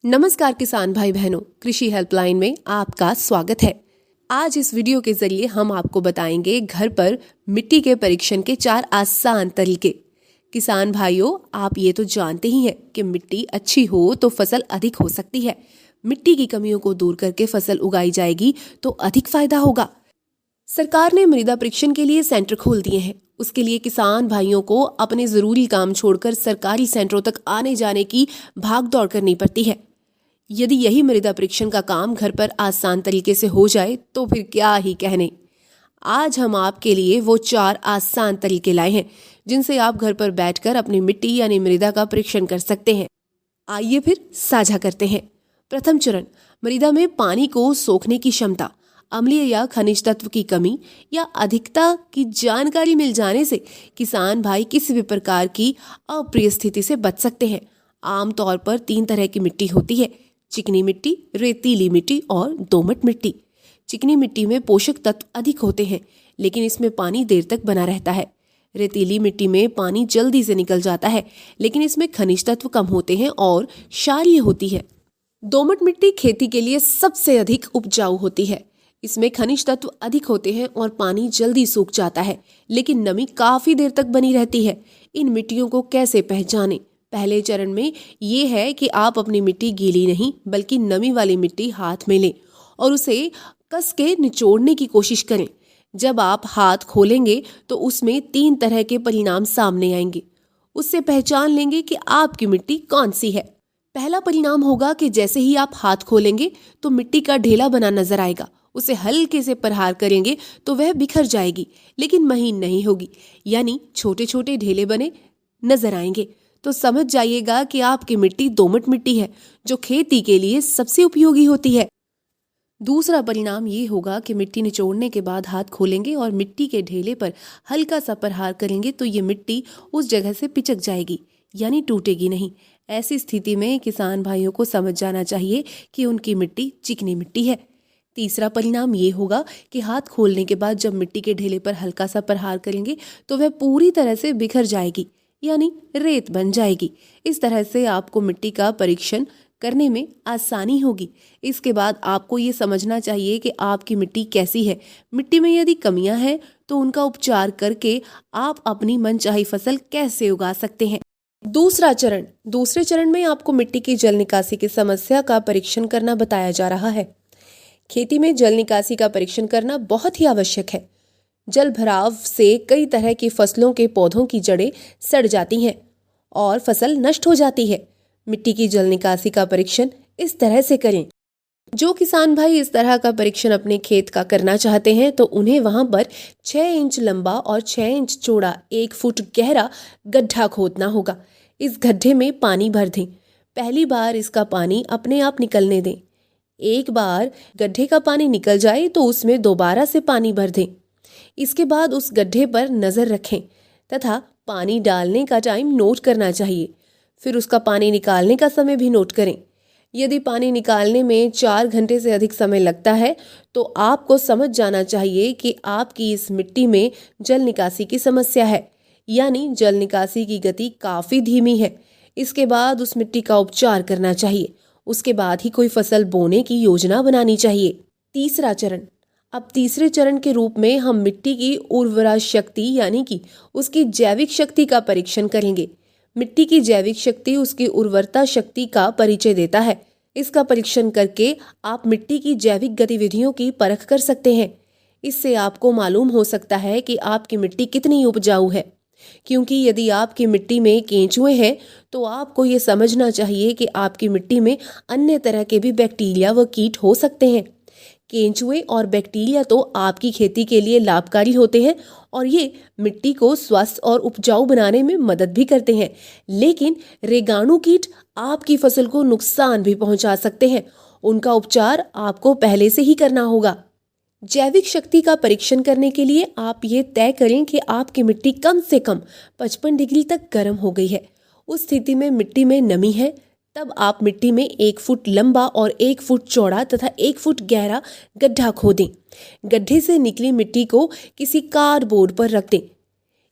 नमस्कार किसान भाई बहनों, कृषि हेल्पलाइन में आपका स्वागत है। आज इस वीडियो के जरिए हम आपको बताएंगे घर पर मिट्टी के परीक्षण के 4 आसान तरीके। किसान भाइयों, आप ये तो जानते ही हैं कि मिट्टी अच्छी हो तो फसल अधिक हो सकती है। मिट्टी की कमियों को दूर करके फसल उगाई जाएगी तो अधिक फायदा होगा। सरकार ने मृदा परीक्षण के लिए सेंटर खोल दिए हैं। उसके लिए किसान भाइयों को अपने जरूरी काम छोड़कर सरकारी सेंटरों तक आने जाने की भाग दौड़ करनी पड़ती है। यदि यही मृदा परीक्षण का काम घर पर आसान तरीके से हो जाए तो फिर क्या ही कहने। आज हम आपके लिए वो 4 आसान तरीके लाए हैं जिनसे आप घर पर बैठकर अपनी मिट्टी यानी मृदा का परीक्षण कर सकते हैं। आइए फिर साझा करते हैं। प्रथम चरण, मृदा में पानी को सोखने की क्षमता, अम्लीय या खनिज तत्व की कमी या अधिकता की जानकारी मिल जाने से किसान भाई किसी भी प्रकार की अप्रिय स्थिति से बच सकते हैं। आमतौर पर 3 तरह की मिट्टी होती है: चिकनी मिट्टी, रेतीली मिट्टी और दोमट मिट्टी। चिकनी मिट्टी में पोषक तत्व अधिक होते हैं लेकिन इसमें पानी देर तक बना रहता है। रेतीली मिट्टी में पानी जल्दी से निकल जाता है लेकिन इसमें खनिज तत्व कम होते हैं और क्षारीय होती है। दोमट मिट्टी खेती के लिए सबसे अधिक उपजाऊ होती है। इसमें खनिज तत्व अधिक होते हैं और पानी जल्दी सूख जाता है लेकिन नमी काफी देर तक बनी रहती है। इन मिट्टियों को कैसे पहचानें? पहले चरण में ये है कि आप अपनी मिट्टी गीली नहीं बल्कि नमी वाली मिट्टी हाथ में लें और उसे कस के निचोड़ने की कोशिश करें। जब आप हाथ खोलेंगे तो उसमें 3 तरह के परिणाम सामने आएंगे। उससे पहचान लेंगे कि आपकी मिट्टी कौन सी है। पहला परिणाम होगा कि जैसे ही आप हाथ खोलेंगे तो मिट्टी का ढेला बना नजर आएगा। उसे हल्के से प्रहार करेंगे तो वह बिखर जाएगी लेकिन महीन नहीं होगी, यानी छोटे छोटे ढेले बने नजर आएंगे। तो समझ जाइएगा कि आपकी मिट्टी दोमट मिट्टी है जो खेती के लिए सबसे उपयोगी होती है। दूसरा परिणाम ये होगा कि मिट्टी निचोड़ने के बाद हाथ खोलेंगे और मिट्टी के ढेले पर हल्का सा प्रहार करेंगे तो ये मिट्टी उस जगह से पिचक जाएगी, यानी टूटेगी नहीं। ऐसी स्थिति में किसान भाइयों को समझ जाना चाहिए कि उनकी मिट्टी चिकनी मिट्टी है। तीसरा परिणाम ये होगा कि हाथ खोलने के बाद जब मिट्टी के ढेले पर हल्का सा प्रहार करेंगे तो वह पूरी तरह से बिखर जाएगी, यानी रेत बन जाएगी। इस तरह से आपको मिट्टी का परीक्षण करने में आसानी होगी। इसके बाद आपको ये समझना चाहिए कि आपकी मिट्टी कैसी है। मिट्टी में यदि कमियां हैं तो उनका उपचार करके आप अपनी मनचाही फसल कैसे उगा सकते हैं। दूसरे चरण में आपको मिट्टी की जल निकासी की समस्या का परीक्षण करना बताया जा रहा है। खेती में जल निकासी का परीक्षण करना बहुत ही आवश्यक है। जल भराव से कई तरह की फसलों के पौधों की जड़ें सड़ जाती हैं और फसल नष्ट हो जाती है। मिट्टी की जल निकासी का परीक्षण इस तरह से करें। जो किसान भाई इस तरह का परीक्षण अपने खेत का करना चाहते हैं तो उन्हें वहां पर 6 इंच लंबा और 6 इंच चौड़ा 1 फुट गहरा गड्ढा खोदना होगा। इस गड्ढे में पानी भर दें। पहली बार इसका पानी अपने आप निकलने दें। एक बार गड्ढे का पानी निकल जाए तो उसमें दोबारा से पानी भर दें। इसके बाद उस गड्ढे पर नजर रखें तथा पानी डालने का टाइम नोट करना चाहिए। फिर उसका पानी निकालने का समय भी नोट करें। यदि पानी निकालने में 4 घंटे से अधिक समय लगता है तो आपको समझ जाना चाहिए कि आपकी इस मिट्टी में जल निकासी की समस्या है, यानी जल निकासी की गति काफी धीमी है। इसके बाद उस मिट्टी का उपचार करना चाहिए। उसके बाद ही कोई फसल बोने की योजना बनानी चाहिए। तीसरे चरण के रूप में हम मिट्टी की उर्वरा शक्ति यानी कि उसकी जैविक शक्ति का परीक्षण करेंगे। मिट्टी की जैविक शक्ति उसकी उर्वरता शक्ति का परिचय देता है। इसका परीक्षण करके आप मिट्टी की जैविक गतिविधियों की परख कर सकते हैं। इससे आपको मालूम हो सकता है कि आपकी मिट्टी कितनी उपजाऊ है। क्योंकि यदि आपकी मिट्टी में केंचुए हैं तो आपको ये समझना चाहिए कि आपकी मिट्टी में अन्य तरह के भी बैक्टीरिया व कीट हो सकते हैं। केंचुए और बैक्टीरिया तो आपकी खेती के लिए लाभकारी होते हैं और ये मिट्टी को स्वस्थ और उपजाऊ बनाने में मदद भी करते हैं, लेकिन रेगाणु कीट आपकी फसल को नुकसान भी पहुंचा सकते हैं। उनका उपचार आपको पहले से ही करना होगा। जैविक शक्ति का परीक्षण करने के लिए आप ये तय करें कि आपकी मिट्टी कम से कम 55 डिग्री तक गर्म हो गई है। उस स्थिति में मिट्टी में नमी है। तब आप मिट्टी में 1 फुट लंबा और 1 फुट चौड़ा तथा 1 फुट गहरा गड्ढा खोदें। गड्ढे से निकली मिट्टी को किसी कार्डबोर्ड पर रख दें।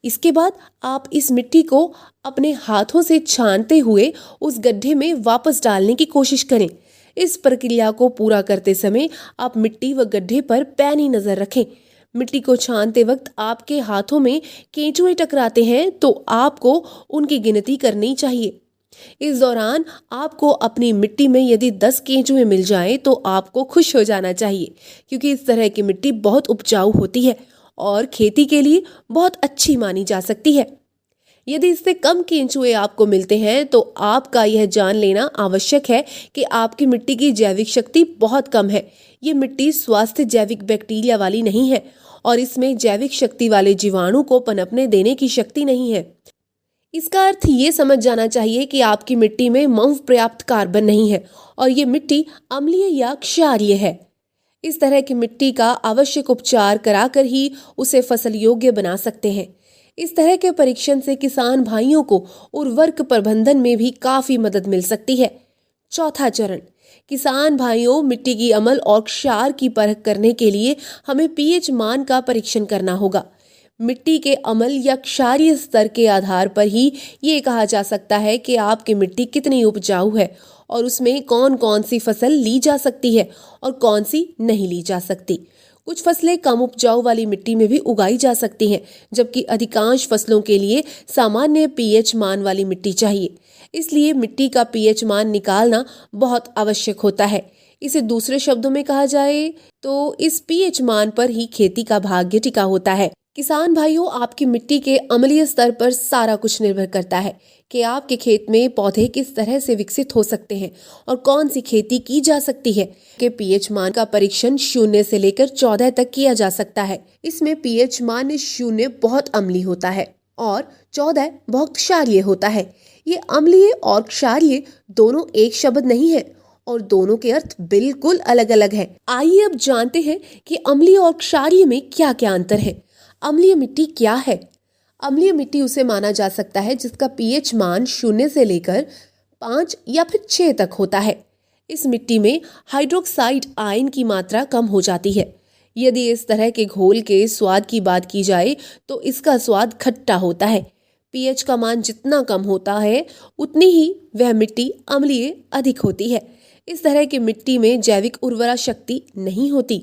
इसके बाद आप इस मिट्टी को अपने हाथों से छानते हुए उस गड्ढे में वापस डालने की कोशिश करें। इस प्रक्रिया को पूरा करते समय आप मिट्टी व गड्ढे पर पैनी नजर रखें। मिट्टी को छानते वक्त आपके हाथों में केंचुए टकराते हैं तो आपको उनकी गिनती करनी चाहिए। इस दौरान आपको अपनी मिट्टी में यदि 10 केंचुए मिल जाएं तो आपको खुश हो जाना चाहिए, क्योंकि इस तरह की मिट्टी बहुत उपजाऊ होती है और खेती के लिए बहुत अच्छी मानी जा सकती है। यदि इससे कम केंचुए आपको मिलते हैं तो आपका यह जान लेना आवश्यक है कि आपकी मिट्टी की जैविक शक्ति बहुत कम है। ये मिट्टी स्वास्थ्य जैविक बैक्टीरिया वाली नहीं है और इसमें जैविक शक्ति वाले जीवाणु को पनपने देने की शक्ति नहीं है। इसका अर्थ ये समझ जाना चाहिए कि आपकी मिट्टी में पर्याप्त कार्बन नहीं है और ये मिट्टी अम्लीय या क्षारीय है। इस तरह की मिट्टी का आवश्यक उपचार कराकर ही उसे फसल योग्य बना सकते हैं। इस तरह के परीक्षण से किसान भाइयों को उर्वरक प्रबंधन में भी काफी मदद मिल सकती है। चौथा चरण, किसान भाइयों, मिट्टी की अम्ल और क्षार की परख करने के लिए हमें पीएच मान का परीक्षण करना होगा। मिट्टी के अम्ल या क्षारीय स्तर के आधार पर ही ये कहा जा सकता है कि आपकी मिट्टी कितनी उपजाऊ है और उसमें कौन कौन सी फसल ली जा सकती है और कौन सी नहीं ली जा सकती। कुछ फसलें कम उपजाऊ वाली मिट्टी में भी उगाई जा सकती हैं, जबकि अधिकांश फसलों के लिए सामान्य पीएच मान वाली मिट्टी चाहिए। इसलिए मिट्टी का पीएच मान निकालना बहुत आवश्यक होता है। इसे दूसरे शब्दों में कहा जाए तो इस पीएच मान पर ही खेती का भाग्य टिका होता है। किसान भाइयों, आपकी मिट्टी के अम्लीय स्तर पर सारा कुछ निर्भर करता है कि आपके खेत में पौधे किस तरह से विकसित हो सकते हैं और कौन सी खेती की जा सकती है। के पीएच मान का परीक्षण 0 से लेकर 14 तक किया जा सकता है। इसमें पीएच मान 0 बहुत अम्लीय होता है और 14 बहुत क्षारीय होता है। ये अम्लीय और क्षारीय दोनों एक शब्द नहीं है और दोनों के अर्थ बिल्कुल अलग अलग हैं। आइए अब जानते हैं कि अम्लीय और क्षारीय में क्या क्या अंतर है। अम्लीय मिट्टी क्या है? अम्लीय मिट्टी उसे माना जा सकता है जिसका पीएच मान 0 से लेकर 5 या फिर 6 तक होता है। इस मिट्टी में हाइड्रोक्साइड आयन की मात्रा कम हो जाती है। यदि इस तरह के घोल के स्वाद की बात की जाए तो इसका स्वाद खट्टा होता है। पीएच का मान जितना कम होता है उतनी ही वह मिट्टी अम्लीय अधिक होती है। इस तरह की मिट्टी में जैविक उर्वरा शक्ति नहीं होती।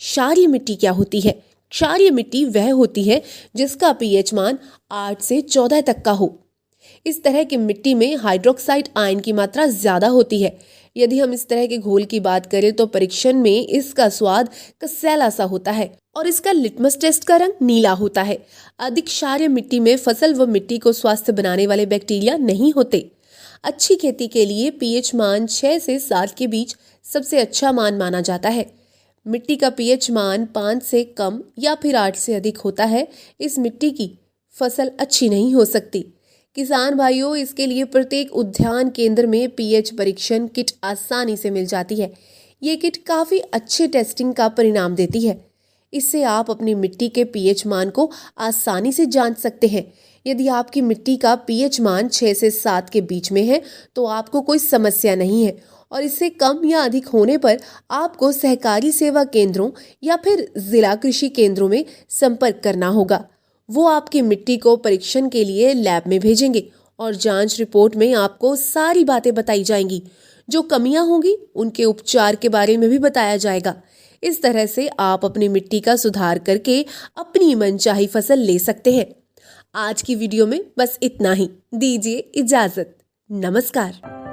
क्षारीय मिट्टी क्या होती है? क्षारीय मिट्टी वह होती है जिसका पीएच मान 8 से 14 तक का हो। इस तरह की मिट्टी में हाइड्रोक्साइड आयन की मात्रा ज्यादा होती है। यदि हम इस तरह के घोल की बात करें तो परीक्षण में इसका स्वाद कसैला सा होता है और इसका लिटमस टेस्ट का रंग नीला होता है। अधिक क्षारीय मिट्टी में फसल व मिट्टी को स्वस्थ बनाने वाले बैक्टीरिया नहीं होते। अच्छी खेती के लिए पीएच मान 6 से 7 के बीच सबसे अच्छा मान माना जाता है। मिट्टी का पीएच मान 5 से कम या फिर 8 से अधिक होता है, इस मिट्टी की फसल अच्छी नहीं हो सकती। किसान भाइयों, इसके लिए प्रत्येक उद्यान केंद्र में पीएच परीक्षण किट आसानी से मिल जाती है। ये किट काफी अच्छे टेस्टिंग का परिणाम देती है। इससे आप अपनी मिट्टी के पीएच मान को आसानी से जांच सकते हैं। यदि आपकी मिट्टी का पीएच मान 6 से 7 के बीच में है तो आपको कोई समस्या नहीं है और इससे कम या अधिक होने पर आपको सहकारी सेवा केंद्रों या फिर जिला कृषि केंद्रों में संपर्क करना होगा। वो आपकी मिट्टी को परीक्षण के लिए लैब में भेजेंगे और जांच रिपोर्ट में आपको सारी बातें बताई जाएंगी। जो कमियां होंगी उनके उपचार के बारे में भी बताया जाएगा। इस तरह से आप अपनी मिट्टी का सुधार करके अपनी मनचाही फसल ले सकते हैं। आज की वीडियो में बस इतना ही। दीजिए इजाजत। नमस्कार।